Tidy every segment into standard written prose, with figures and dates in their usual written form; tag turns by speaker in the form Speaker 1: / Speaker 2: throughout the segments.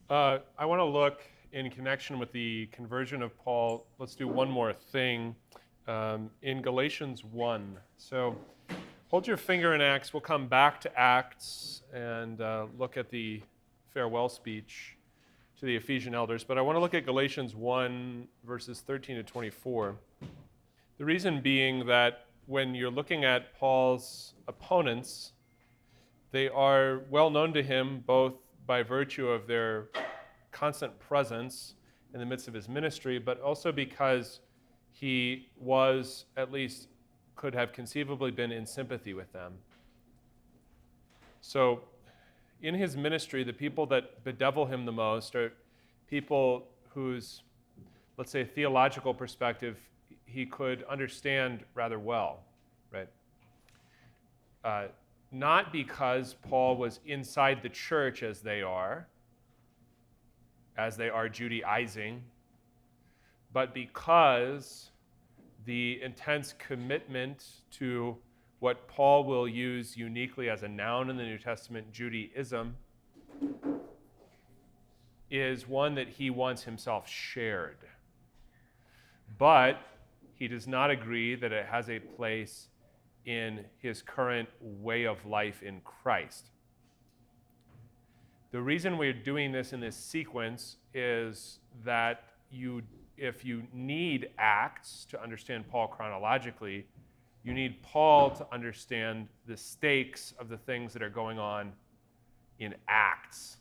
Speaker 1: I want to look in connection with the conversion of Paul. Let's do one more thing in Galatians 1. So hold your finger in Acts. We'll come back to Acts and look at the farewell speech to the Ephesian elders. But I want to look at Galatians 1, verses 13 to 24. The reason being that when you're looking at Paul's opponents, they are well known to him both by virtue of their constant presence in the midst of his ministry, but also because he was, at least could have conceivably been in sympathy with them. So in his ministry, the people that bedevil him the most are people whose, let's say, theological perspective he could understand rather well, right? Not because Paul was inside the church as they are Judaizing, but because the intense commitment to what Paul will use uniquely as a noun in the New Testament, Judaism, is one that he wants himself shared. But he does not agree that it has a place in his current way of life in Christ. The reason we're doing this in this sequence is that if you need Acts to understand Paul chronologically, you need Paul to understand the stakes of the things that are going on in Acts.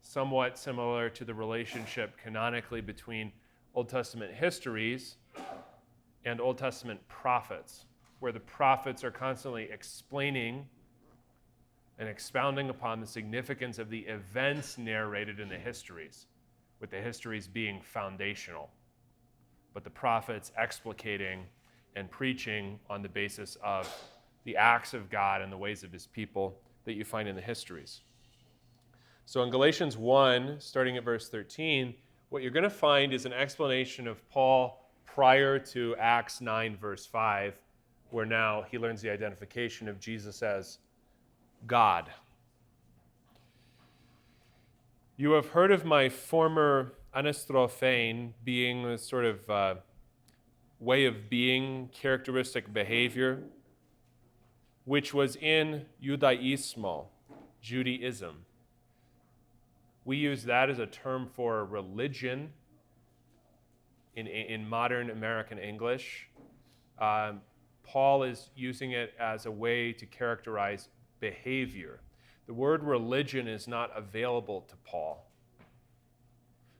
Speaker 1: Somewhat similar to the relationship canonically between Old Testament histories and Old Testament prophets, where the prophets are constantly explaining and expounding upon the significance of the events narrated in the histories, with the histories being foundational, but the prophets explicating and preaching on the basis of the acts of God and the ways of his people that you find in the histories. So in Galatians 1, starting at verse 13, what you're going to find is an explanation of Paul prior to Acts 9, verse 5, where now he learns the identification of Jesus as God. You have heard of my former anastrophein, being a sort of way of being, characteristic behavior, which was in Judaismo, Judaism. We use that as a term for religion in modern American English. Paul is using it as a way to characterize behavior. The word religion is not available to Paul.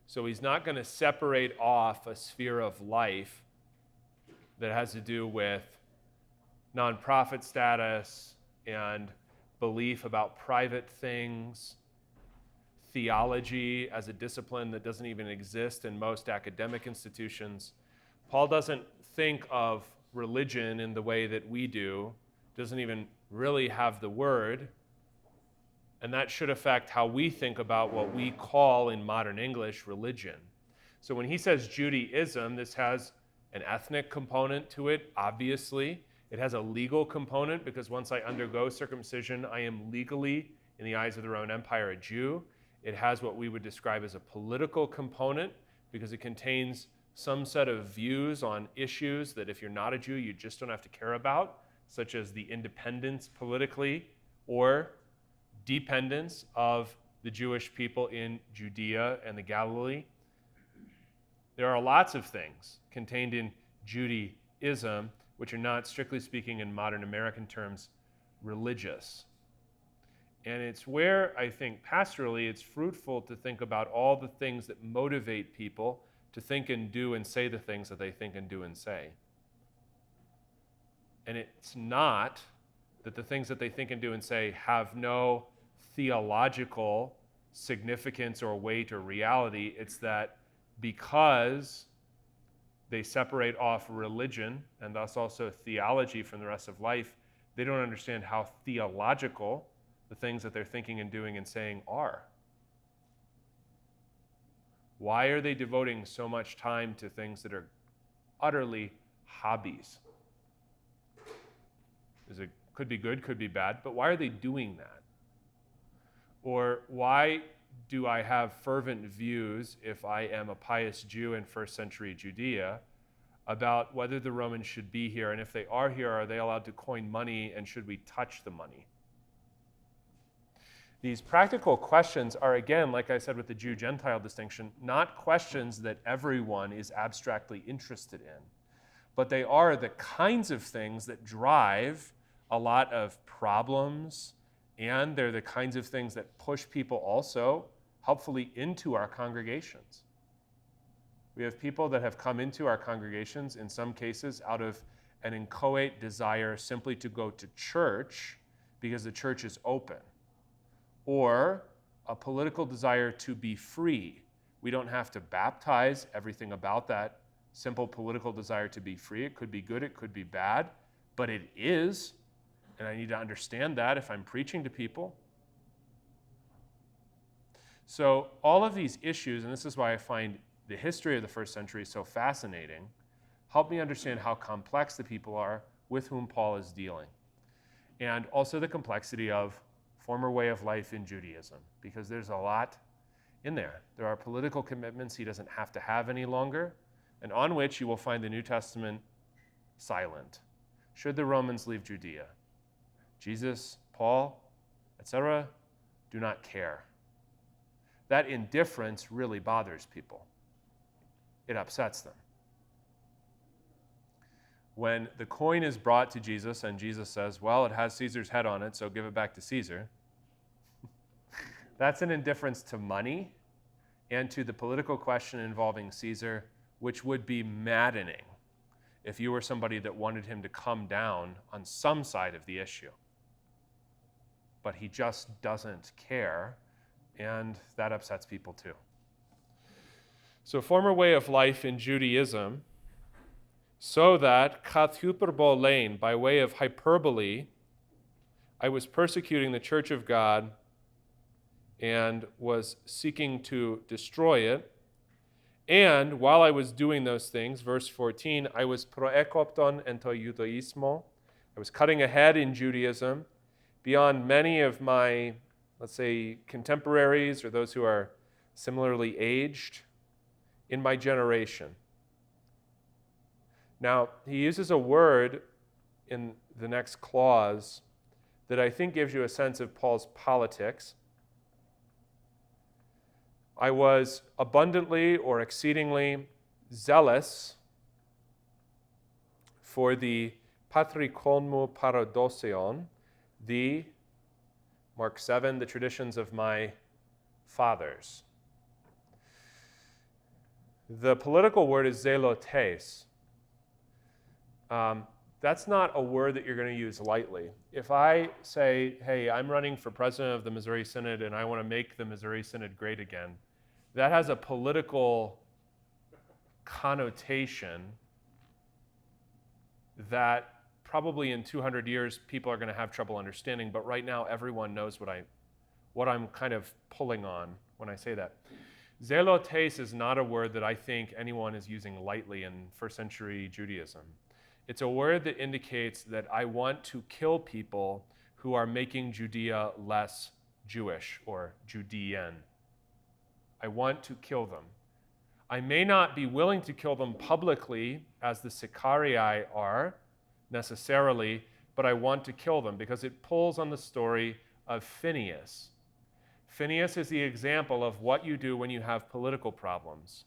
Speaker 1: So he's not going to separate off a sphere of life that has to do with nonprofit status and belief about private things, theology as a discipline that doesn't even exist in most academic institutions. Paul doesn't think of religion in the way that we do, doesn't even really have the word, and that should affect how we think about what we call in modern English religion. So when he says Judaism, this has an ethnic component to it, obviously. It has a legal component because once I undergo circumcision, I am legally, in the eyes of the Roman Empire, a Jew. It has what we would describe as a political component because it contains some set of views on issues that if you're not a Jew, you just don't have to care about, such as the independence politically or dependence of the Jewish people in Judea and the Galilee. There are lots of things contained in Judaism which are not, strictly speaking in modern American terms, religious. And it's where I think pastorally it's fruitful to think about all the things that motivate people to think and do and say the things that they think and do and say. And it's not that the things that they think and do and say have no theological significance or weight or reality. It's that because they separate off religion and thus also theology from the rest of life, they don't understand how theological the things that they're thinking and doing and saying are. Why are they devoting so much time to things that are utterly hobbies? Could be good, could be bad, but why are they doing that? Or why do I have fervent views, if I am a pious Jew in first century Judea, about whether the Romans should be here, and if they are here, are they allowed to coin money, and should we touch the money? These practical questions are, again, like I said with the Jew-Gentile distinction, not questions that everyone is abstractly interested in, but they are the kinds of things that drive a lot of problems, and they're the kinds of things that push people also helpfully into our congregations. We have people that have come into our congregations, in some cases, out of an inchoate desire simply to go to church because the church is open, or a political desire to be free. We don't have to baptize everything about that simple political desire to be free. It could be good, it could be bad, but it is, and I need to understand that if I'm preaching to people. So all of these issues, and this is why I find the history of the first century so fascinating, help me understand how complex the people are with whom Paul is dealing. And also the complexity of former way of life in Judaism, because there's a lot in there. There are political commitments he doesn't have to have any longer, and on which you will find the New Testament silent. Should the Romans leave Judea? Jesus, Paul, etc., do not care. That indifference really bothers people. It upsets them. When the coin is brought to Jesus and Jesus says, well, it has Caesar's head on it, so give it back to Caesar, that's an indifference to money and to the political question involving Caesar, which would be maddening if you were somebody that wanted him to come down on some side of the issue. But he just doesn't care, and that upsets people too. So former way of life in Judaism, so that kath hyperbolein, by way of hyperbole, I was persecuting the church of God and was seeking to destroy it. And while I was doing those things, verse 14, I was proekopton ento judaismo. I was cutting ahead in Judaism beyond many of my, let's say, contemporaries or those who are similarly aged in my generation. Now, he uses a word in the next clause that I think gives you a sense of Paul's politics. I was abundantly or exceedingly zealous for the patrikonmu paradoseon, the, Mark 7, the traditions of my fathers. The political word is zelotes. That's not a word that you're going to use lightly. If I say, hey, I'm running for president of the Missouri Synod and I want to make the Missouri Synod great again, that has a political connotation that probably in 200 years people are going to have trouble understanding, but right now everyone knows what I'm kind of pulling on when I say that. Zelotes is not a word that I think anyone is using lightly in first century Judaism. It's a word that indicates that I want to kill people who are making Judea less Jewish or Judean. I want to kill them. I may not be willing to kill them publicly, as the Sicarii are necessarily, but I want to kill them because it pulls on the story of Phineas. Phineas is the example of what you do when you have political problems.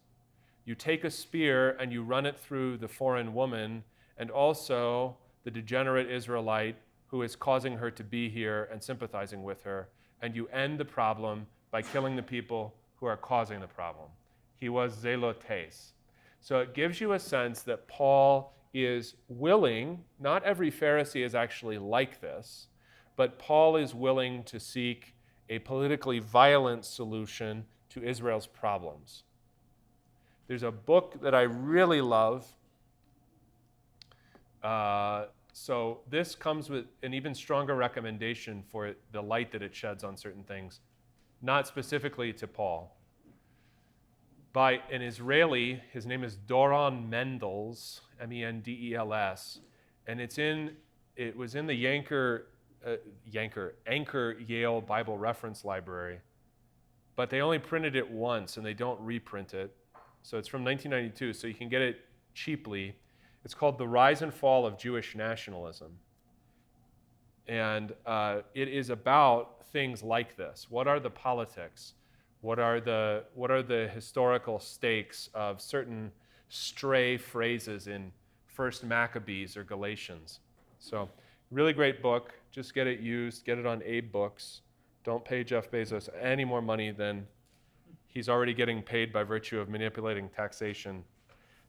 Speaker 1: You take a spear and you run it through the foreign woman and also the degenerate Israelite who is causing her to be here and sympathizing with her, and you end the problem by killing the people who are causing the problem. He was zelotes. So it gives you a sense that Paul is willing, not every Pharisee is actually like this, but Paul is willing to seek a politically violent solution to Israel's problems. There's a book that I really love. So this comes with an even stronger recommendation for the light that it sheds on certain things, not specifically to Paul. By an Israeli, his name is Doron Mendels, Mendels, and it was in the Anchor Yale Bible Reference Library. but they only printed it once and they don't reprint it. So it's from 1992, so you can get it cheaply. It's called The Rise and Fall of Jewish Nationalism. And it is about things like this. What are the politics? What are the historical stakes of certain stray phrases in First Maccabees or Galatians? So, really great book. Just get it used. Get it on Abe Books. Don't pay Jeff Bezos any more money than he's already getting paid by virtue of manipulating taxation.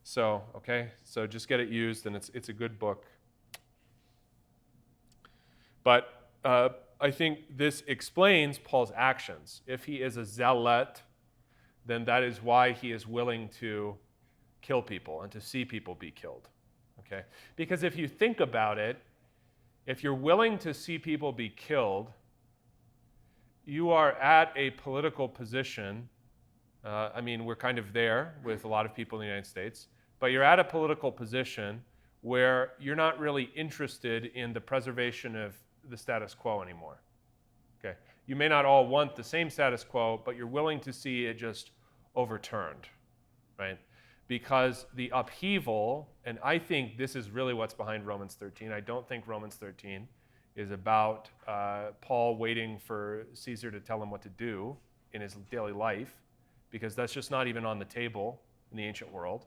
Speaker 1: So, okay? So just get it used, and it's a good book. But I think this explains Paul's actions. If he is a zealot, then that is why he is willing to kill people and to see people be killed. Okay? Because if you think about it, if you're willing to see people be killed, you are at a political position. We're kind of there with a lot of people in the United States, but you're at a political position where you're not really interested in the preservation of the status quo anymore. Okay? You may not all want the same status quo, but you're willing to see it just overturned, right? Because the upheaval, and I think this is really what's behind Romans 13. I don't think Romans 13 is about Paul waiting for Caesar to tell him what to do in his daily life, because that's just not even on the table in the ancient world.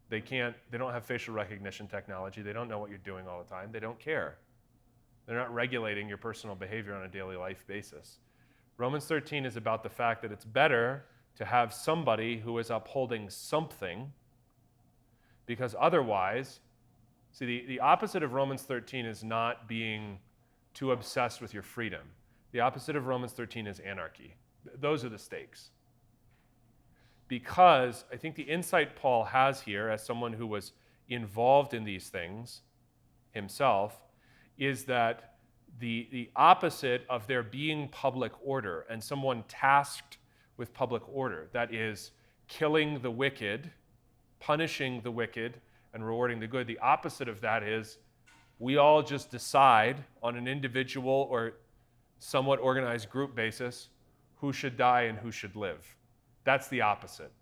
Speaker 1: They don't have facial recognition technology. They don't know what you're doing all the time. They don't care. They're not regulating your personal behavior on a daily life basis. Romans 13 is about the fact that it's better to have somebody who is upholding something, because otherwise, see, the opposite of Romans 13 is not being too obsessed with your freedom. The opposite of Romans 13 is anarchy. Those are the stakes. Because I think the insight Paul has here, as someone who was involved in these things himself, is that the opposite of there being public order and someone tasked with public order, that is, killing the wicked, punishing the wicked, and rewarding the good, the opposite of that is we all just decide on an individual or somewhat organized group basis who should die and who should live. That's the opposite.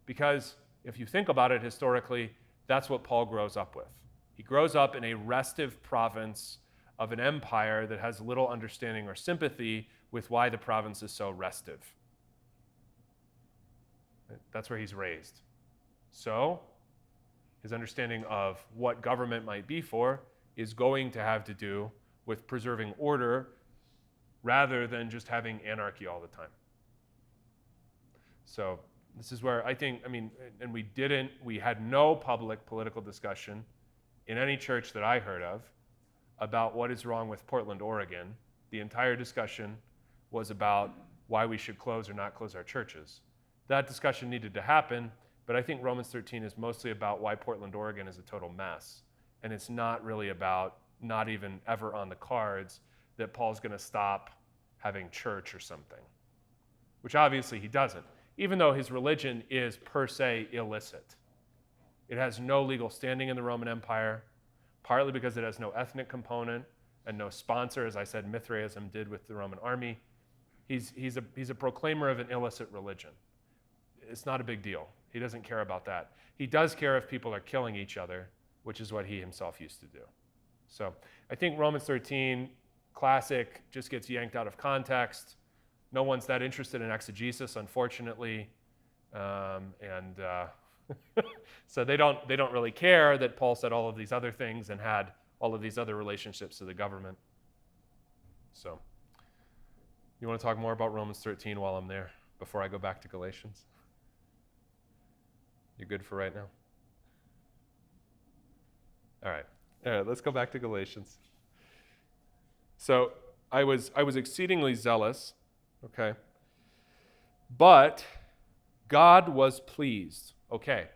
Speaker 1: Because if you think about it historically, that's what Paul grows up with. He grows up in a restive province of an empire that has little understanding or sympathy with why the province is so restive. That's where he's raised. So, his understanding of what government might be for is going to have to do with preserving order rather than just having anarchy all the time. So, this is where I think, and we had no public political discussion in any church that I heard of about what is wrong with Portland, Oregon. The entire discussion was about why we should close or not close our churches. That discussion needed to happen, but I think Romans 13 is mostly about why Portland, Oregon is a total mess. And it's not really about, not even ever on the cards, that Paul's going to stop having church or something, which obviously he doesn't, even though his religion is per se illicit. It has no legal standing in the Roman Empire, partly because it has no ethnic component and no sponsor, as I said, Mithraism did with the Roman army. He's a proclaimer of an illicit religion. It's not a big deal. He doesn't care about that. He does care if people are killing each other, which is what he himself used to do. So I think Romans 13, classic, just gets yanked out of context. No one's that interested in exegesis, unfortunately. So they don't really care that Paul said all of these other things and had all of these other relationships to the government. So, you want to talk more about Romans 13 while I'm there before I go back to Galatians? You good for right now? All right, let's go back to Galatians. So I was exceedingly zealous, okay, but God was pleased. Okay,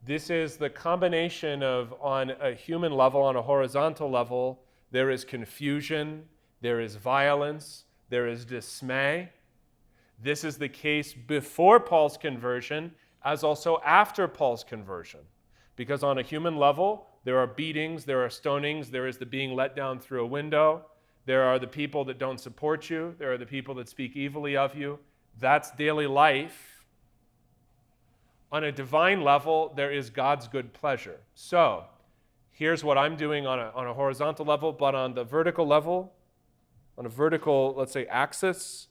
Speaker 1: this is the combination of, on a human level, on a horizontal level, there is confusion, there is violence, there is dismay. This is the case before Paul's conversion, as also after Paul's conversion. Because on a human level, there are beatings, there are stonings, there is the being let down through a window, there are the people that don't support you, there are the people that speak evilly of you, That's daily life. On a divine level, there is God's good pleasure. So, here's what I'm doing on a horizontal level, but on the vertical level, on a vertical, let's say, axis,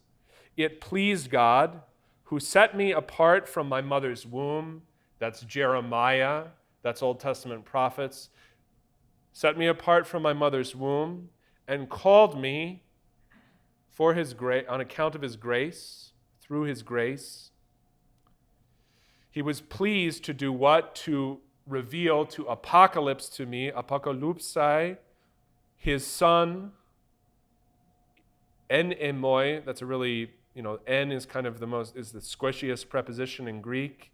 Speaker 1: it pleased God who set me apart from my mother's womb. That's Jeremiah. That's Old Testament prophets. Set me apart from my mother's womb and called me for his grace, on account of his grace, through his grace. He was pleased to do what? To reveal, to apocalypse to me, apokalypsai, his son, en emoi. That's a really, en is kind of the squishiest preposition in Greek.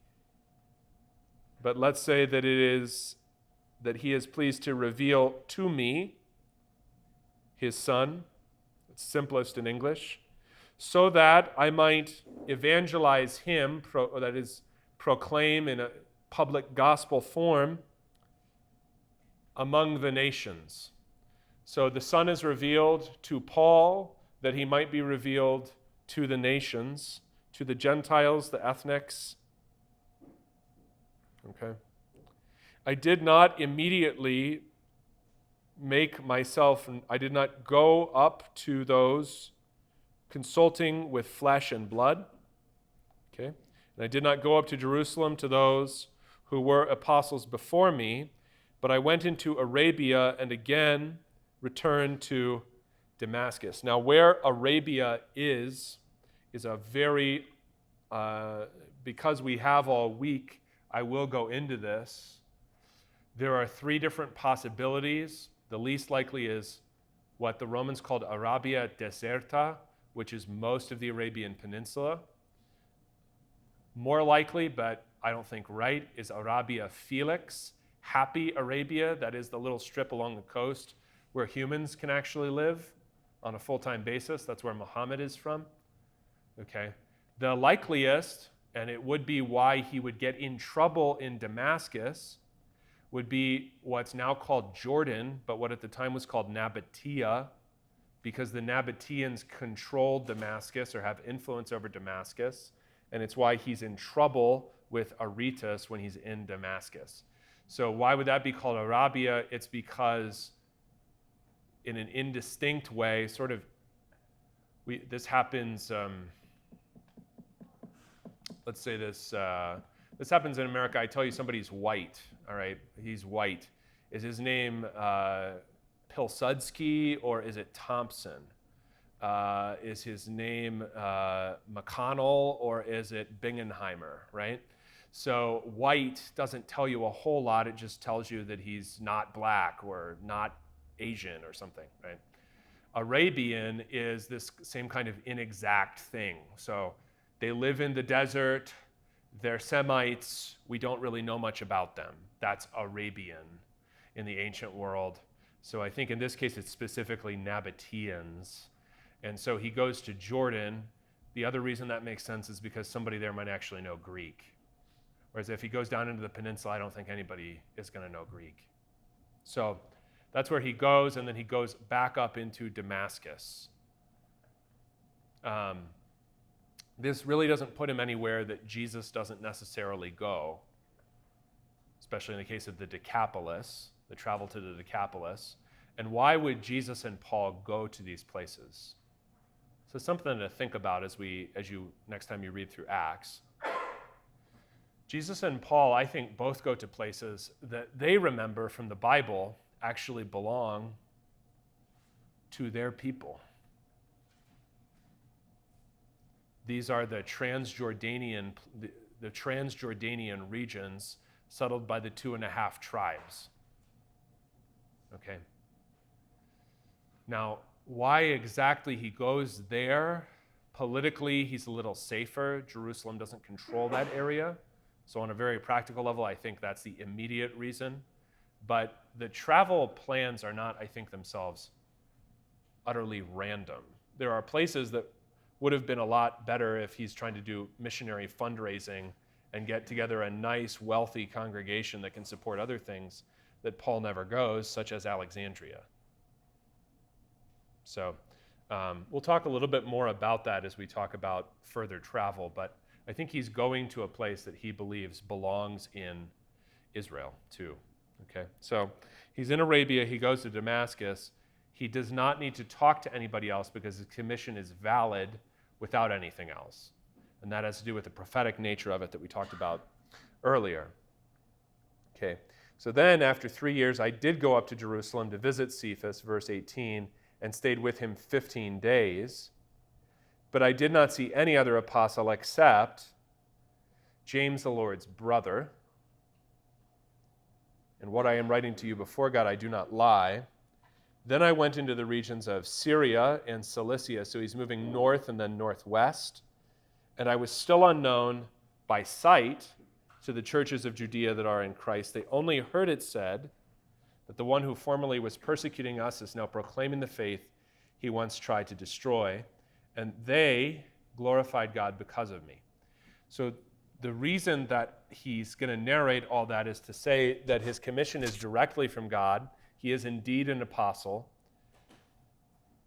Speaker 1: But let's say that it is that he is pleased to reveal to me his son. It's simplest in English. So that I might evangelize him, that is, proclaim in a public gospel form among the nations. So the Son is revealed to Paul that he might be revealed to the nations, to the Gentiles, the ethnics. Okay. I did not immediately I did not go up to those consulting with flesh and blood. Okay. And I did not go up to Jerusalem to those who were apostles before me, but I went into Arabia and again returned to Damascus. Now, where Arabia is a very, because we have all week, I will go into this. There are three different possibilities. The least likely is what the Romans called Arabia Deserta, which is most of the Arabian Peninsula. More likely, but I don't think right, is Arabia Felix, happy Arabia, that is the little strip along the coast where humans can actually live on a full-time basis. That's where Muhammad is from. Okay. The likeliest, and it would be why he would get in trouble in Damascus, would be what's now called Jordan, but what at the time was called Nabatea, because the Nabateans controlled Damascus or have influence over Damascus, and it's why he's in trouble with Aretas when he's in Damascus. So why would that be called Arabia? It's because in an indistinct way, this happens, let's say this happens in America. I tell you somebody's white, all right? He's white. Is his name Pilsudski or is it Thompson? Is his name McConnell or is it Bingenheimer, right? So white doesn't tell you a whole lot. It just tells you that he's not black or not Asian or something, right? Arabian is this same kind of inexact thing. So they live in the desert. They're Semites. We don't really know much about them. That's Arabian in the ancient world. So I think in this case it's specifically Nabateans. And so he goes to Jordan. The other reason that makes sense is because somebody there might actually know Greek. Whereas if he goes down into the peninsula, I don't think anybody is going to know Greek. So that's where he goes, and then he goes back up into Damascus. This really doesn't put him anywhere that Jesus doesn't necessarily go, especially in the case of the Decapolis, the travel to the Decapolis. And why would Jesus and Paul go to these places? So something to think about next time you read through Acts. Jesus and Paul, I think, both go to places that they remember from the Bible actually belong to their people. These are the Transjordanian regions settled by the 2.5 tribes. Okay. Now, why exactly he goes there? Politically, he's a little safer. Jerusalem doesn't control that area. So on a very practical level, I think that's the immediate reason. But the travel plans are not, I think, themselves utterly random. There are places that would have been a lot better if he's trying to do missionary fundraising and get together a nice, wealthy congregation that can support other things that Paul never goes, such as Alexandria. So We'll talk a little bit more about that as we talk about further travel, but I think he's going to a place that he believes belongs in Israel too. Okay, so he's in Arabia, he goes to Damascus. He does not need to talk to anybody else because his commission is valid without anything else. And that has to do with the prophetic nature of it that we talked about earlier. Okay, so then after 3 years, I did go up to Jerusalem to visit Cephas, verse 18, and stayed with him 15 days. But I did not see any other apostle except James, the Lord's brother. And what I am writing to you before God, I do not lie. Then I went into the regions of Syria and Cilicia. So he's moving north and then northwest. And I was still unknown by sight to the churches of Judea that are in Christ. They only heard it said that the one who formerly was persecuting us is now proclaiming the faith he once tried to destroy. And they glorified God because of me. So the reason that he's going to narrate all that is to say that his commission is directly from God. He is indeed an apostle.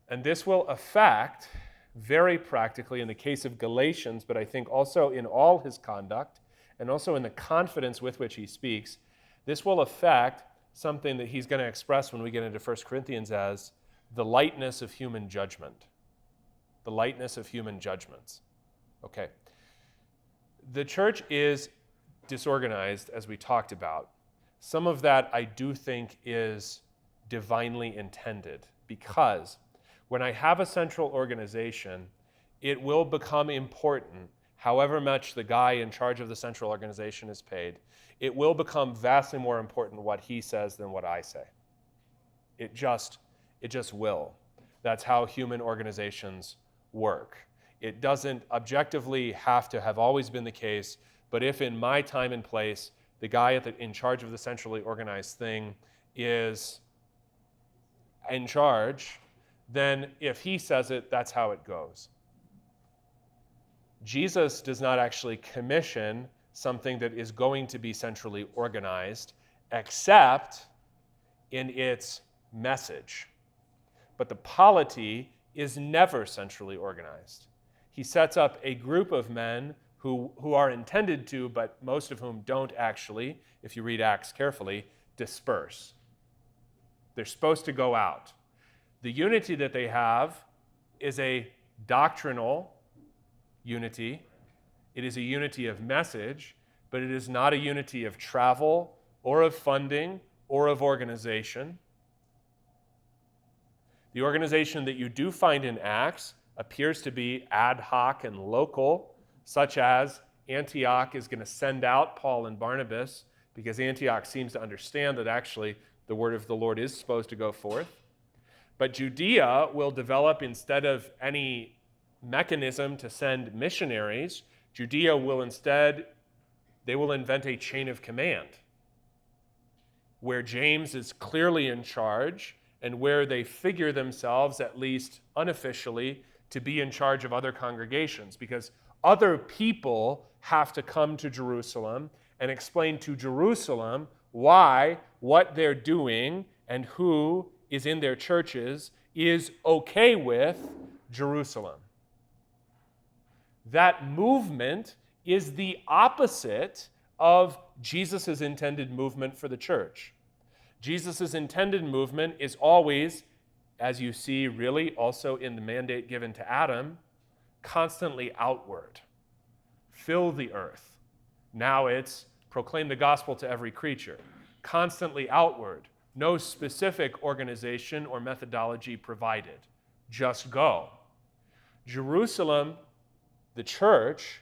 Speaker 1: And this will affect, very practically in the case of Galatians, but I think also in all his conduct, and also in the confidence with which he speaks, this will affect something that he's going to express when we get into 1 Corinthians as the lightness of human judgment. The lightness of human judgments. Okay. The church is disorganized, as we talked about. Some of that I do think is divinely intended, because when I have a central organization, it will become important, however much the guy in charge of the central organization is paid. It will become vastly more important what he says than what I say. It just will. That's how human organizations work. It doesn't objectively have to have always been the case, but if in my time and place, the guy in charge of the centrally organized thing is in charge, then if he says it, that's how it goes. Jesus does not actually commission something that is going to be centrally organized, except in its message. But the polity is never centrally organized. He sets up a group of men who are intended to, but most of whom don't actually, if you read Acts carefully, disperse. They're supposed to go out. The unity that they have is a doctrinal unity. It is a unity of message, but it is not a unity of travel or of funding or of organization. The organization that you do find in Acts appears to be ad hoc and local, such as Antioch is going to send out Paul and Barnabas because Antioch seems to understand that actually the word of the Lord is supposed to go forth. But Judea will develop, instead of any mechanism to send missionaries, Judea will instead, they will invent a chain of command where James is clearly in charge and where they figure themselves, at least unofficially, to be in charge of other congregations, because other people have to come to Jerusalem and explain to Jerusalem why what they're doing and who is in their churches is okay with Jerusalem. That movement is the opposite of Jesus' intended movement for the church. Jesus' intended movement is always, as you see really also in the mandate given to Adam, constantly outward. Fill the earth. Now it's proclaim the gospel to every creature. Constantly outward. No specific organization or methodology provided. Just go. Jerusalem, the church,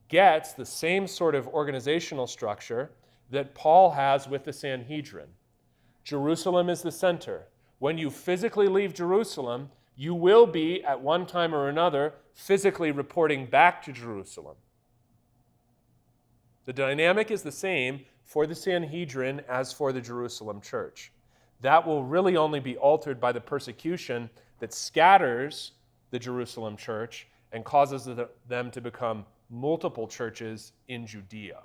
Speaker 1: gets the same sort of organizational structure that Paul has with the Sanhedrin. Jerusalem is the center. When you physically leave Jerusalem, you will be, at one time or another, physically reporting back to Jerusalem. The dynamic is the same for the Sanhedrin as for the Jerusalem church. That will really only be altered by the persecution that scatters the Jerusalem church and causes them to become multiple churches in Judea,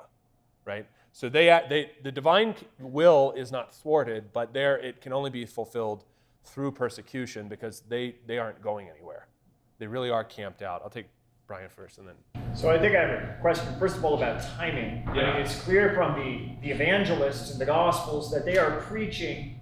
Speaker 1: right? So the divine will is not thwarted, but there it can only be fulfilled through persecution because they aren't going anywhere. They really are camped out. I'll take Brian first and then.
Speaker 2: So I think I have a question, first of all, about timing.
Speaker 1: Yeah.
Speaker 2: I mean, it's clear from the evangelists and the Gospels that they are preaching,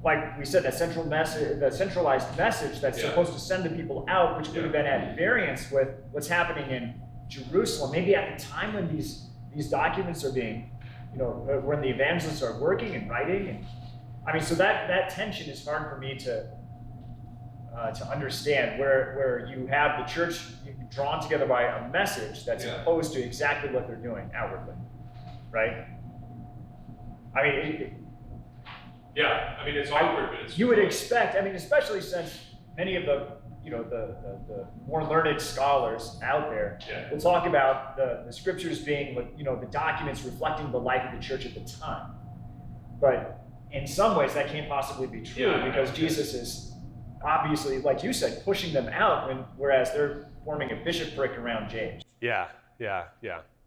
Speaker 2: like we said, that centralized message that's supposed to send the people out, which would have been at variance with what's happening in Jerusalem. Maybe at the time when these documents are being, when the evangelists are working and writing, and I mean, so that tension is hard for me to understand, where you have the church drawn together by a message that's opposed to exactly what they're doing outwardly, right? I mean,
Speaker 1: it's awkward, but it's.
Speaker 2: You would expect, especially since many of the the more learned scholars out there will talk about the scriptures being, the documents reflecting the life of the church at the time. But in some ways, that can't possibly be true because Jesus is obviously, like you said, pushing them out, whereas they're forming a bishopric around James.
Speaker 1: Yeah,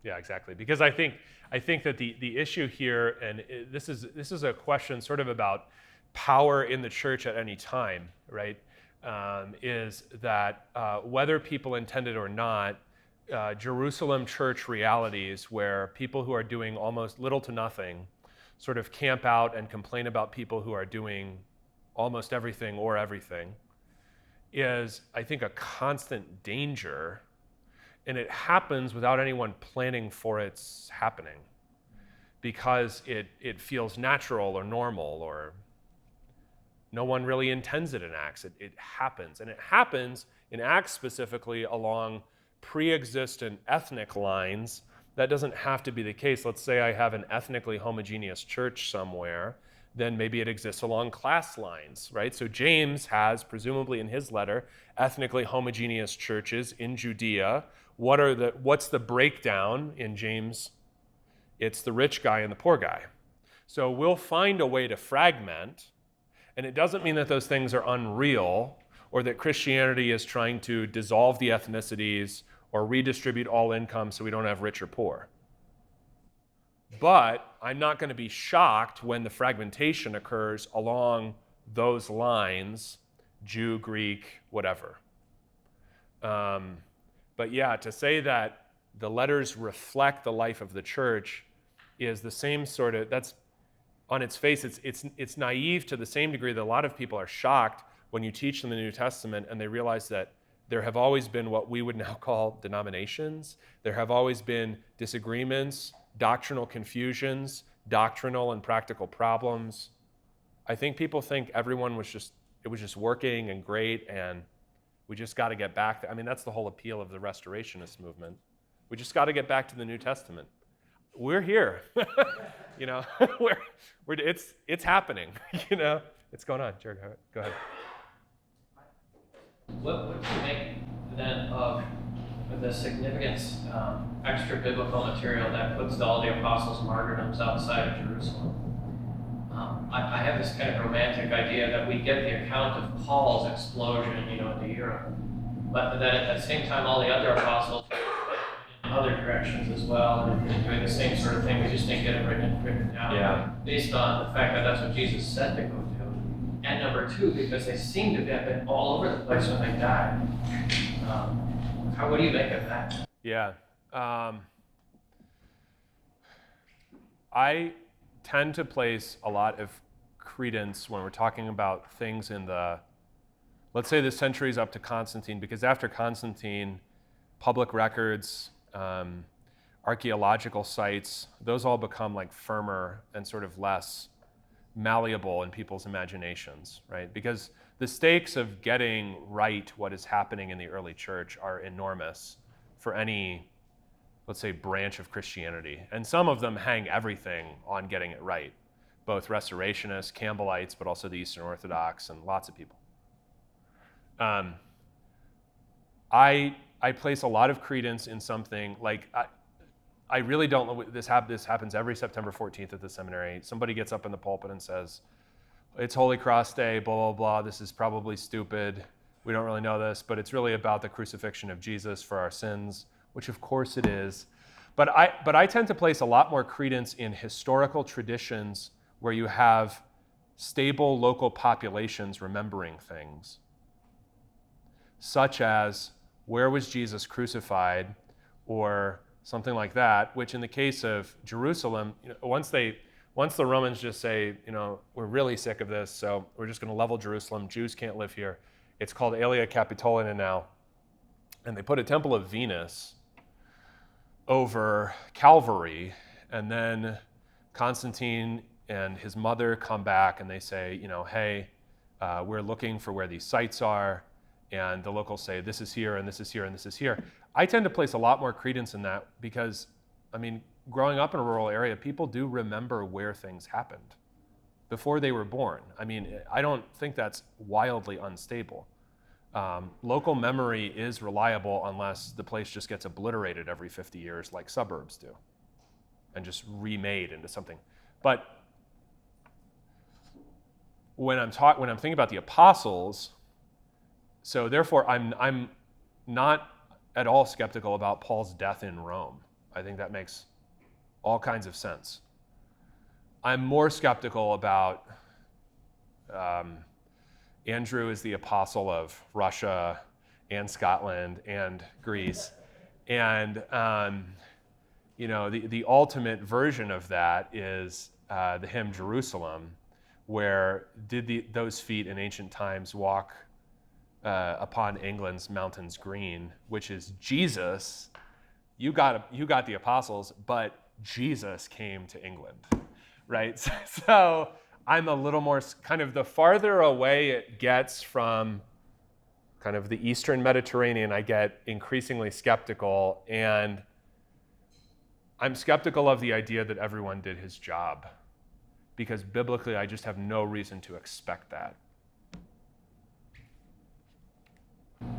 Speaker 1: exactly. Because I think that the issue here, and this is a question sort of about power in the church at any time, right? Is that whether people intended or not, Jerusalem church realities where people who are doing almost little to nothing sort of camp out and complain about people who are doing almost everything or everything is, I think, a constant danger, and it happens without anyone planning for its happening because it feels natural or normal, or no one really intends it in Acts. It happens, and it happens in Acts specifically along pre-existent ethnic lines. That doesn't have to be the case. Let's say I have an ethnically homogeneous church somewhere, then maybe it exists along class lines, right? So James has, presumably in his letter, ethnically homogeneous churches in Judea. What's the breakdown in James? It's the rich guy and the poor guy. So we'll find a way to fragment, and it doesn't mean that those things are unreal or that Christianity is trying to dissolve the ethnicities or redistribute all income so we don't have rich or poor. But I'm not going to be shocked when the fragmentation occurs along those lines, Jew, Greek, whatever. But to say that the letters reflect the life of the church is the same sort of, that's on its face, it's naive to the same degree that a lot of people are shocked when you teach them the New Testament and they realize that there have always been what we would now call denominations. There have always been disagreements, doctrinal confusions, doctrinal and practical problems. I think people think everyone was just working and great, and we just got to get back. That's the whole appeal of the Restorationist movement. We just got to get back to the New Testament. We're here, it's happening, it's going on. Jared, go ahead.
Speaker 3: What do you make then of the significance, extra biblical material that puts all the apostles' martyrdoms outside of Jerusalem? I have this kind of romantic idea that we get the account of Paul's explosion, into Europe, but that at the same time all the other apostles in other directions as well, and doing the same sort of thing. We just didn't get it written down based on the fact that that's what Jesus said to go do. And number two, because they seem to have been all over the place when they died. What do you make of that?
Speaker 1: Yeah. I tend to place a lot of credence when we're talking about things in let's say the centuries up to Constantine, because after Constantine, public records, archaeological sites, those all become like firmer and sort of less malleable in people's imaginations, right? Because the stakes of getting right what is happening in the early church are enormous for any, let's say, branch of Christianity. And some of them hang everything on getting it right, both Restorationists, Campbellites, but also the Eastern Orthodox and lots of people. I place a lot of credence in something like, I really don't know, this happens every September 14th at the seminary. Somebody gets up in the pulpit and says, it's Holy Cross Day, blah, blah, blah, this is probably stupid, we don't really know this, but it's really about the crucifixion of Jesus for our sins, which of course it is. But I tend to place a lot more credence in historical traditions where you have stable local populations remembering things, such as where was Jesus crucified, or something like that, which in the case of Jerusalem, once the Romans just say, we're really sick of this, so we're just going to level Jerusalem, Jews can't live here. It's called Aelia Capitolina now. And they put a temple of Venus over Calvary, and then Constantine and his mother come back and they say, hey, we're looking for where these sites are, and the locals say, this is here, and this is here, and this is here. I tend to place a lot more credence in that because, growing up in a rural area, people do remember where things happened before they were born. I don't think that's wildly unstable. Local memory is reliable unless the place just gets obliterated every 50 years like suburbs do and just remade into something. But when I'm thinking about the apostles, so therefore I'm not at all skeptical about Paul's death in Rome. I think that makes all kinds of sense. I'm more skeptical about Andrew is the apostle of Russia and Scotland and Greece. And, the ultimate version of that is the hymn Jerusalem, where did those feet in ancient times walk upon England's mountains green, which is Jesus. You got the apostles, but Jesus came to England, right? So I'm a little more kind of the farther away it gets from kind of the Eastern Mediterranean, I get increasingly skeptical, and I'm skeptical of the idea that everyone did his job, because biblically I just have no reason to expect that.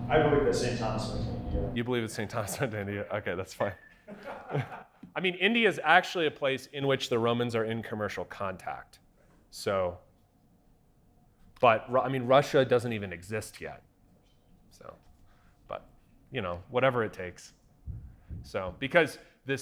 Speaker 2: I believe that St. Thomas went to India.
Speaker 1: You believe that St. Thomas went to India? Okay, that's fine. India is actually a place in which the Romans are in commercial contact. So, but Russia doesn't even exist yet. So, but, whatever it takes. So, because the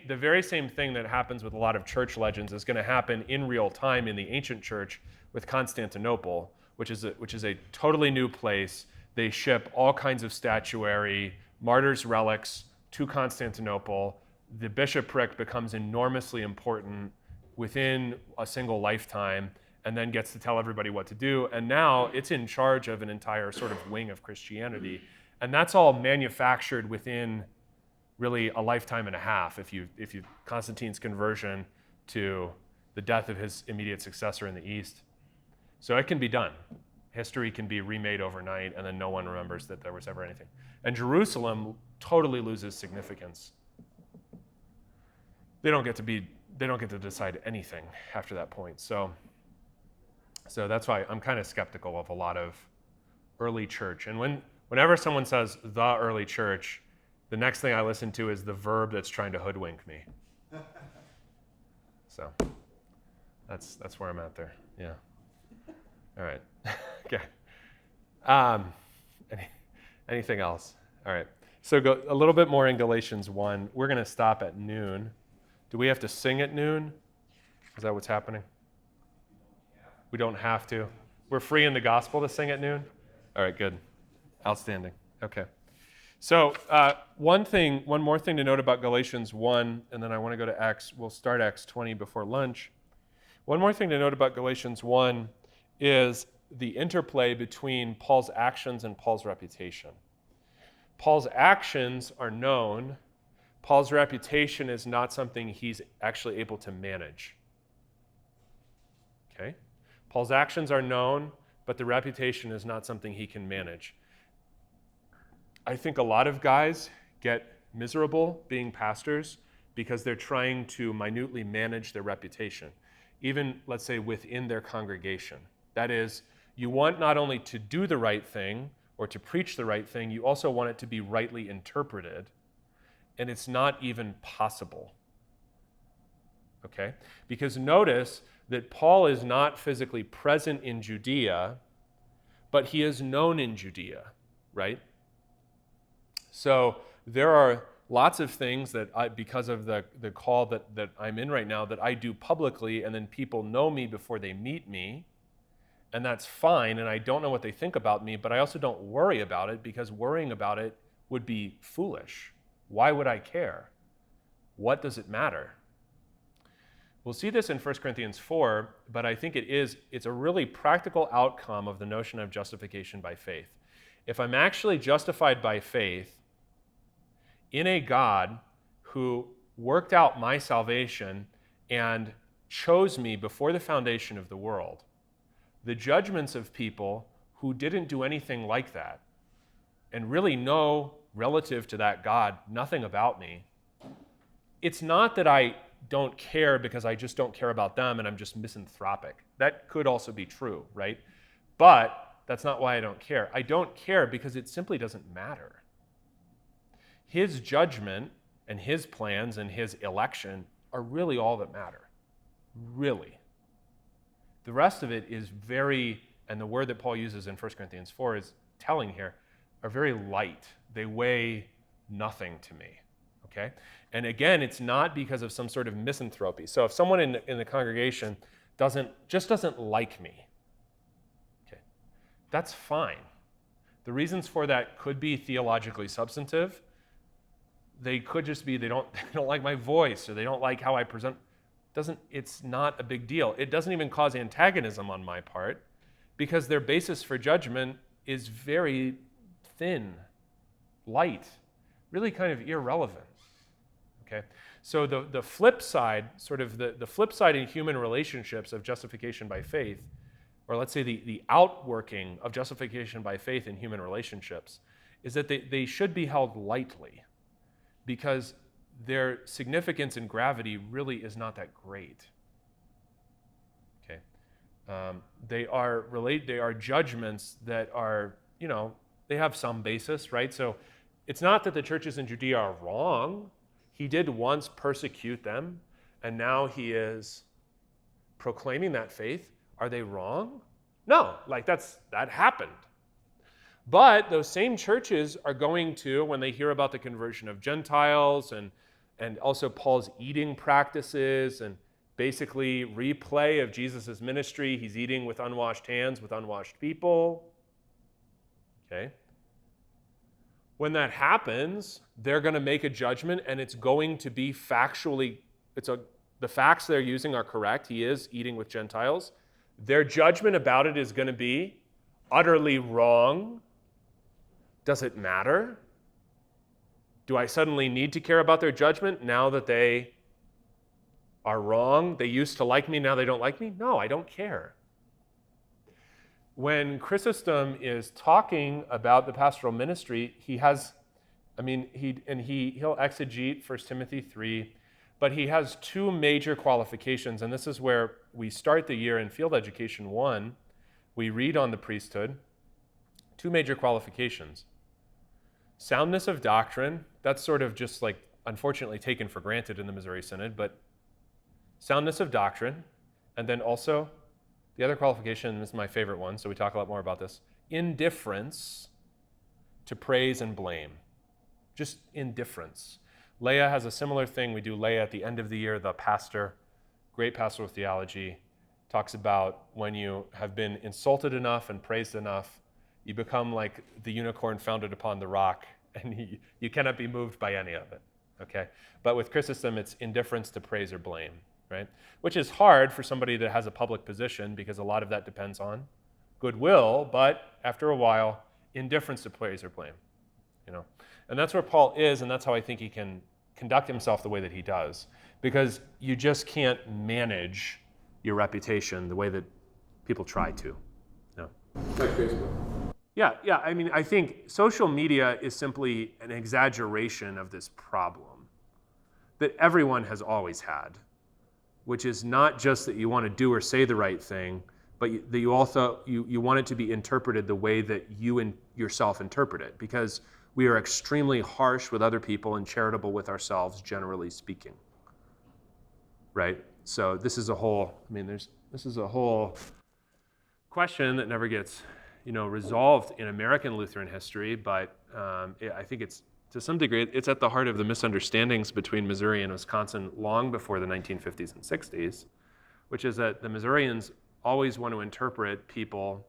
Speaker 1: very same thing that happens with a lot of church legends is going to happen in real time in the ancient church with Constantinople, which is a totally new place. They ship all kinds of statuary, martyrs' relics to Constantinople. The bishopric becomes enormously important within a single lifetime, and then gets to tell everybody what to do. And now it's in charge of an entire sort of wing of Christianity. And that's all manufactured within really a lifetime and a half, if you Constantine's conversion to the death of his immediate successor in the East. So it can be done. History can be remade overnight, and then no one remembers that there was ever anything. And Jerusalem totally loses significance. They don't get to decide anything after that point. So that's why I'm kind of skeptical of a lot of early church. And whenever someone says the early church, the next thing I listen to is the verb that's trying to hoodwink me. So that's where I'm at there. Yeah. All right. Okay. Anything else? All right. So go a little bit more in Galatians 1. We're going to stop at noon. Do we have to sing at noon? Is that what's happening? We don't have to. We're free in the gospel to sing at noon? All right, good. Outstanding. Okay. So one more thing to note about Galatians 1, and then I want to go to Acts. We'll start Acts 20 before lunch. One more thing to note about Galatians 1 is the interplay between Paul's actions and Paul's reputation. Paul's actions are known. Paul's reputation is not something he's actually able to manage. Okay? Paul's actions are known, but the reputation is not something he can manage. I think a lot of guys get miserable being pastors because they're trying to minutely manage their reputation, even, let's say, within their congregation. That is, you want not only to do the right thing or to preach the right thing, you also want it to be rightly interpreted, and it's not even possible. Okay? Because notice that Paul is not physically present in Judea, but he is known in Judea, right? So there are lots of things that because of the call that I'm in right now, that I do publicly, and then people know me before they meet me. and that's fine, and I don't know what they think about me, but I also don't worry about it because worrying about it would be foolish. Why would I care? What does it matter? We'll see this in 1 Corinthians 4, but I think it's a really practical outcome of the notion of justification by faith. If I'm actually justified by faith in a God who worked out my salvation and chose me before the foundation of the world, the judgments of people who didn't do anything like that and really know, relative to that God, nothing about me, it's not that I don't care because I just don't care about them and I'm just misanthropic. That could also be true, right? But that's not why I don't care. I don't care because it simply doesn't matter. His judgment and his plans and his election are really all that matter. Really. The rest of it is very, and the word that Paul uses in 1 Corinthians 4 is telling here, are very light. They weigh nothing to me. Okay? And again, it's not because of some sort of misanthropy. So if someone in the congregation doesn't like me, okay, that's fine. The reasons for that could be theologically substantive. They could just be they don't like my voice or they don't like how I present. It's not a big deal. It doesn't even cause antagonism on my part because their basis for judgment is very thin, light, really kind of irrelevant. Okay? So the flip side, sort of the flip side in human relationships of justification by faith, or let's say the outworking of justification by faith in human relationships, is that they should be held lightly because their significance and gravity really is not that great. Okay? They are judgments that are, they have some basis, right? So it's not that the churches in Judea are wrong. He did once persecute them, and now he is proclaiming that faith. Are they wrong? No, that happened. But those same churches are going to, when they hear about the conversion of Gentiles and also Paul's eating practices and basically replay of Jesus' ministry, he's eating with unwashed hands with unwashed people. Okay? When that happens, they're going to make a judgment, and it's going to be factually, the facts they're using are correct. He is eating with Gentiles. Their judgment about it is going to be utterly wrong. Does it matter? Do I suddenly need to care about their judgment now that they are wrong? They used to like me, now they don't like me? No, I don't care. When Chrysostom is talking about the pastoral ministry, he'll exegete 1 Timothy 3, but he has two major qualifications, and this is where we start the year in Field Education 1. We read on the priesthood, two major qualifications. Soundness of doctrine, that's sort of just unfortunately taken for granted in the Missouri Synod, but soundness of doctrine, and then also the other qualification, this is my favorite one, so we talk a lot more about this, indifference to praise and blame. Just indifference. Leah has a similar thing. We do Leah at the end of the year, the pastor, great pastoral theology, talks about when you have been insulted enough and praised enough, you become like the unicorn founded upon the rock, and you cannot be moved by any of it, okay? But with Chrysostom, it's indifference to praise or blame, right? Which is hard for somebody that has a public position because a lot of that depends on goodwill, but after a while, indifference to praise or blame, And that's where Paul is, and that's how I think he can conduct himself the way that he does, because you just can't manage your reputation the way that people try to.
Speaker 4: Like Facebook.
Speaker 1: Yeah. I think social media is simply an exaggeration of this problem that everyone has always had, which is not just that you want to do or say the right thing, but that you also you want it to be interpreted the way that you yourself interpret it, because we are extremely harsh with other people and charitable with ourselves, generally speaking. Right? So this is a whole question that never gets resolved in American Lutheran history, but I think it's, to some degree, it's at the heart of the misunderstandings between Missouri and Wisconsin long before the 1950s and 60s, which is that the Missourians always want to interpret people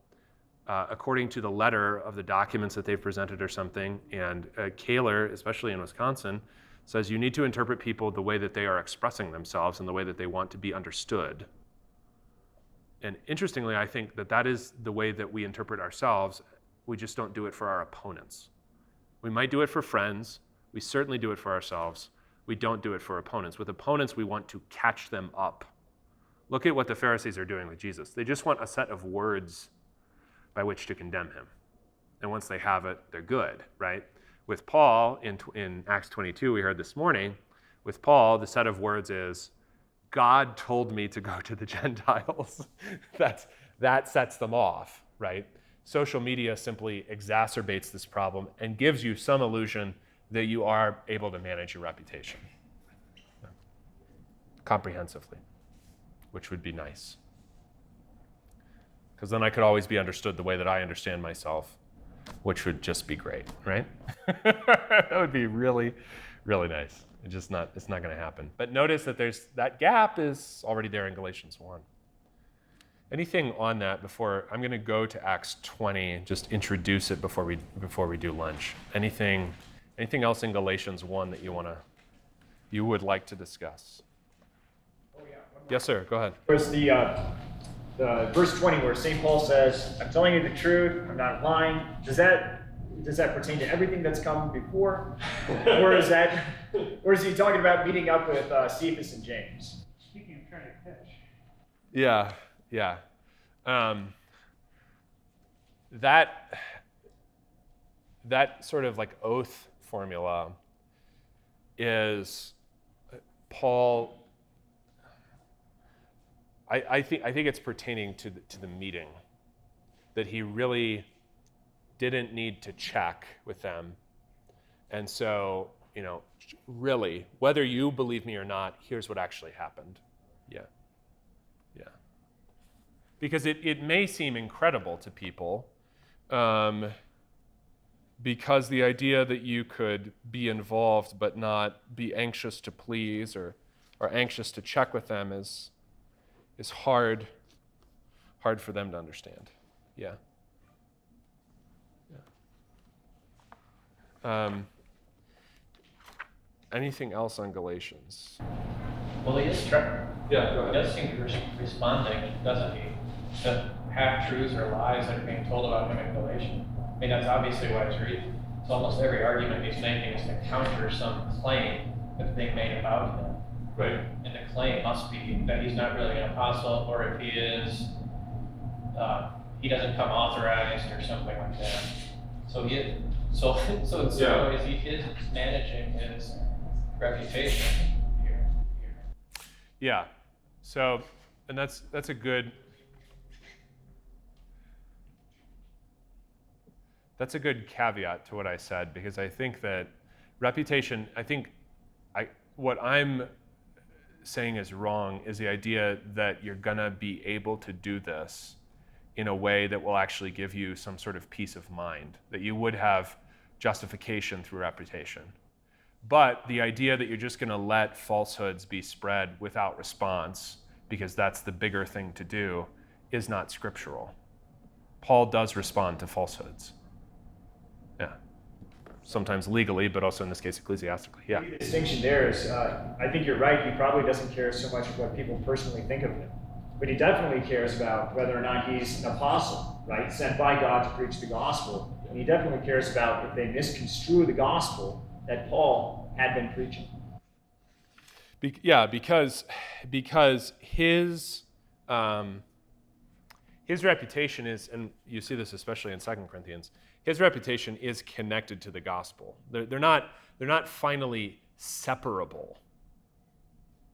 Speaker 1: according to the letter of the documents that they've presented or something. And Kaler, especially in Wisconsin, says you need to interpret people the way that they are expressing themselves and the way that they want to be understood. And interestingly, I think that that is the way that we interpret ourselves. We just don't do it for our opponents. We might do it for friends. We certainly do it for ourselves. We don't do it for opponents. With opponents, we want to catch them up. Look at what the Pharisees are doing with Jesus. They just want a set of words by which to condemn him. And once they have it, they're good, right? With Paul, in Acts 22, we heard this morning, with Paul, the set of words is, God told me to go to the Gentiles. That sets them off, right? Social media simply exacerbates this problem and gives you some illusion that you are able to manage your reputation comprehensively, which would be nice. Because then I could always be understood the way that I understand myself, which would just be great, right? That would be really, really nice. It's not going to happen. But notice that that gap is already there in Galatians 1. Anything on that before I'm going to go to Acts 20, just introduce it before we do lunch. Anything else in Galatians 1 that you would like to discuss?
Speaker 2: Oh, yeah.
Speaker 1: Yes, sir. Go ahead.
Speaker 2: There's the verse 20 where St. Paul says, I'm telling you the truth, I'm not lying. Does that pertain to everything that's come before? Or is he talking about meeting up with Cephas and James?
Speaker 5: Speaking of trying to catch.
Speaker 1: Yeah. That sort of like oath formula is Paul. I think it's pertaining to the meeting, that he really didn't need to check with them, and so really, whether you believe me or not, here's what actually happened. Yeah. Because it may seem incredible to people, because the idea that you could be involved but not be anxious to please or anxious to check with them is hard for them to understand. Yeah. Anything else on Galatians?
Speaker 3: Well, he is
Speaker 1: Yeah, go
Speaker 3: he does seem to be responding, doesn't he, to half-truths or lies that are being told about him in Galatians. I mean, that's obviously why he's reading. So almost every argument he's making is to counter some claim that's being made about him.
Speaker 1: Right.
Speaker 3: And the claim must be that he's not really an apostle, or if he is, he doesn't come authorized or something like that. So he is. So in some ways, he is managing his reputation here.
Speaker 1: Yeah. So, and that's a good caveat to what I said, because I think that reputation, what I'm saying is wrong is the idea that you're gonna be able to do this in a way that will actually give you some sort of peace of mind, that you would have justification through reputation. But the idea that you're just gonna let falsehoods be spread without response, because that's the bigger thing to do, is not scriptural. Paul does respond to falsehoods. Yeah. Sometimes legally, but also in this case ecclesiastically. Yeah.
Speaker 2: The distinction there is, I think you're right, he probably doesn't care so much what people personally think of him. But he definitely cares about whether or not he's an apostle, right? Sent by God to preach the gospel. And he definitely cares about if they misconstrue the gospel that Paul had been preaching.
Speaker 1: Because his reputation is, and you see this especially in 2 Corinthians, his reputation is connected to the gospel. They're not finally separable,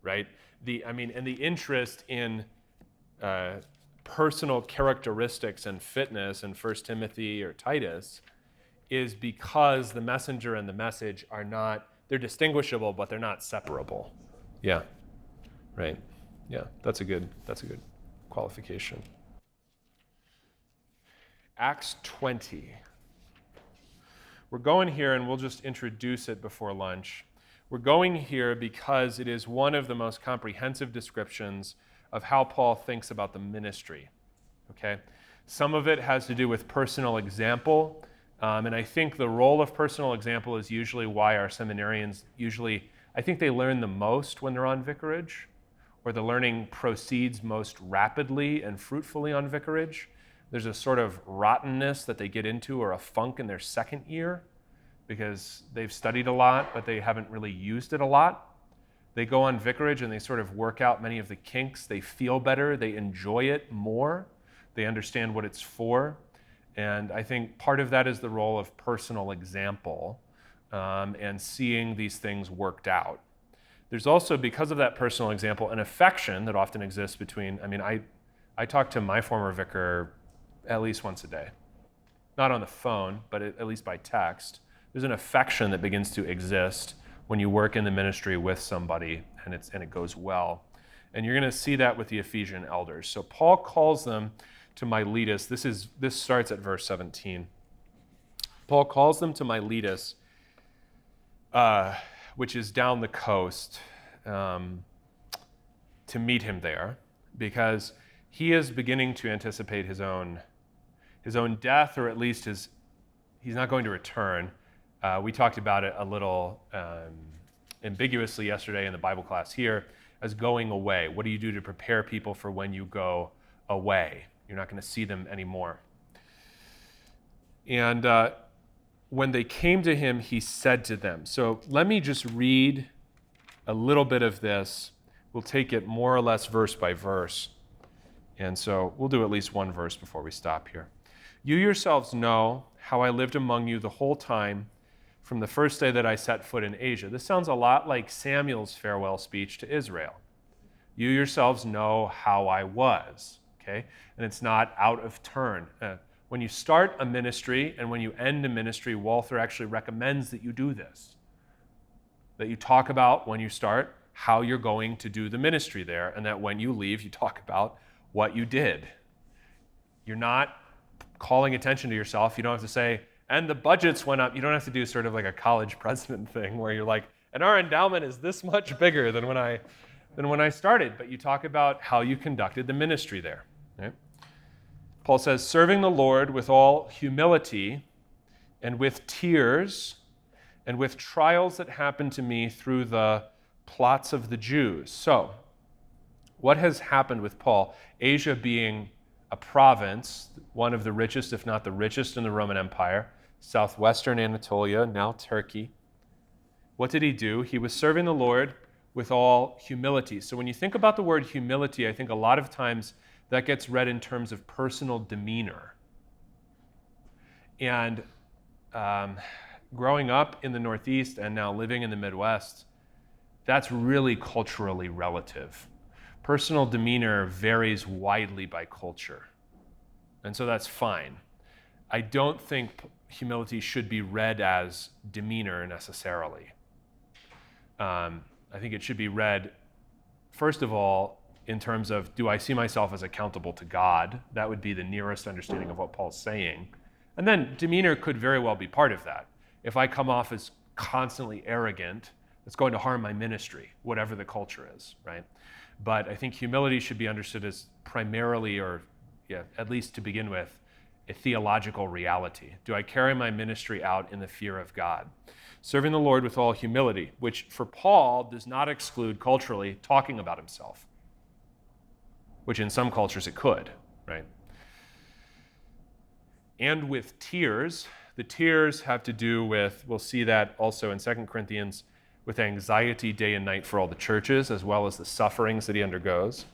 Speaker 1: right? And the interest in personal characteristics and fitness in 1 Timothy or Titus is because the messenger and the message they're distinguishable, but they're not separable. Yeah, right. Yeah, that's a good qualification. Acts 20. We're going here, and we'll just introduce it before lunch. We're going here because it is one of the most comprehensive descriptions of how Paul thinks about the ministry. Okay? Some of it has to do with personal example, and I think the role of personal example is usually why our seminarians I think they learn the most when they're on vicarage, or the learning proceeds most rapidly and fruitfully on vicarage. There's a sort of rottenness that they get into, or a funk in their second year, because they've studied a lot, but they haven't really used it a lot. They go on vicarage and they sort of work out many of the kinks. They feel better. They enjoy it more. They understand what it's for. And I think part of that is the role of personal example and seeing these things worked out. There's also, because of that personal example, an affection that often exists between, I talk to my former vicar at least once a day. Not on the phone, but at least by text. There's an affection that begins to exist when you work in the ministry with somebody and it goes well. And you're going to see that with the Ephesian elders. So Paul calls them to Miletus. This starts at verse 17. Paul calls them to Miletus, which is down the coast, to meet him there, because he is beginning to anticipate his own death, or at least he's not going to return. We talked about it a little ambiguously yesterday in the Bible class here as going away. What do you do to prepare people for when you go away? You're not going to see them anymore. And when they came to him, he said to them. So let me just read a little bit of this. We'll take it more or less verse by verse. And so we'll do at least one verse before we stop here. You yourselves know how I lived among you the whole time from the first day that I set foot in Asia. This sounds a lot like Samuel's farewell speech to Israel. You yourselves know how I was, okay? And it's not out of turn. When you start a ministry and when you end a ministry, Walther actually recommends that you do this, that you talk about when you start how you're going to do the ministry there, and that when you leave, you talk about what you did. You're not calling attention to yourself. You don't have to say, and the budgets went up. You don't have to do sort of like a college president thing where you're like, and our endowment is this much bigger than when I started. But you talk about how you conducted the ministry there. Right? Paul says, serving the Lord with all humility and with tears and with trials that happened to me through the plots of the Jews. So, what has happened with Paul? Asia being a province, one of the richest, if not the richest in the Roman Empire, southwestern Anatolia, now Turkey. What did he do? He was serving the Lord with all humility. So when you think about the word humility, I think a lot of times that gets read in terms of personal demeanor. And growing up in the Northeast and now living in the Midwest, that's really culturally relative. Personal demeanor varies widely by culture. And so that's fine. I don't think humility should be read as demeanor necessarily. I think it should be read, first of all, in terms of, do I see myself as accountable to God? That would be the nearest understanding of what Paul's saying. And then demeanor could very well be part of that. If I come off as constantly arrogant, it's going to harm my ministry, whatever the culture is, right? But I think humility should be understood as primarily, or at least to begin with, a theological reality. Do I carry my ministry out in the fear of God? Serving the Lord with all humility, which for Paul does not exclude culturally talking about himself, which in some cultures it could, right? And with tears. The tears have to do with, we'll see that also in 2 Corinthians, with anxiety day and night for all the churches, as well as the sufferings that he undergoes.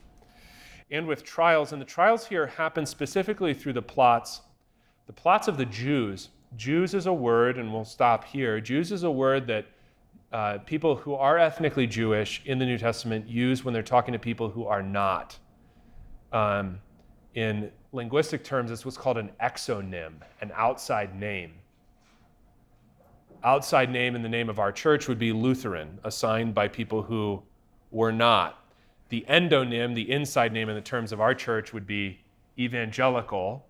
Speaker 1: And with trials, and the trials here happen specifically through the plots of the Jews. Jews is a word, and we'll stop here. Jews is a word that people who are ethnically Jewish in the New Testament use when they're talking to people who are not. In linguistic terms, it's what's called an exonym, an outside name. Outside name in the name of our church would be Lutheran, assigned by people who were not. The endonym, the inside name in the terms of our church, would be evangelical.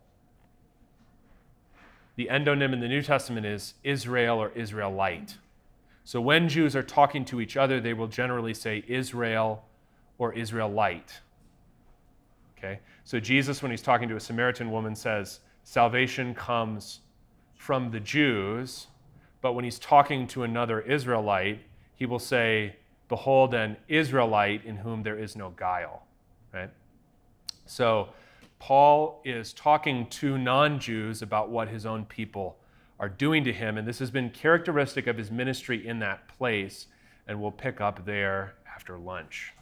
Speaker 1: The endonym in the New Testament is Israel or Israelite. So when Jews are talking to each other, they will generally say Israel or Israelite. Okay? So Jesus, when he's talking to a Samaritan woman, says, salvation comes from the Jews, but when he's talking to another Israelite, he will say, behold, an Israelite in whom there is no guile, right? So Paul is talking to non-Jews about what his own people are doing to him, and this has been characteristic of his ministry in that place, and we'll pick up there after lunch.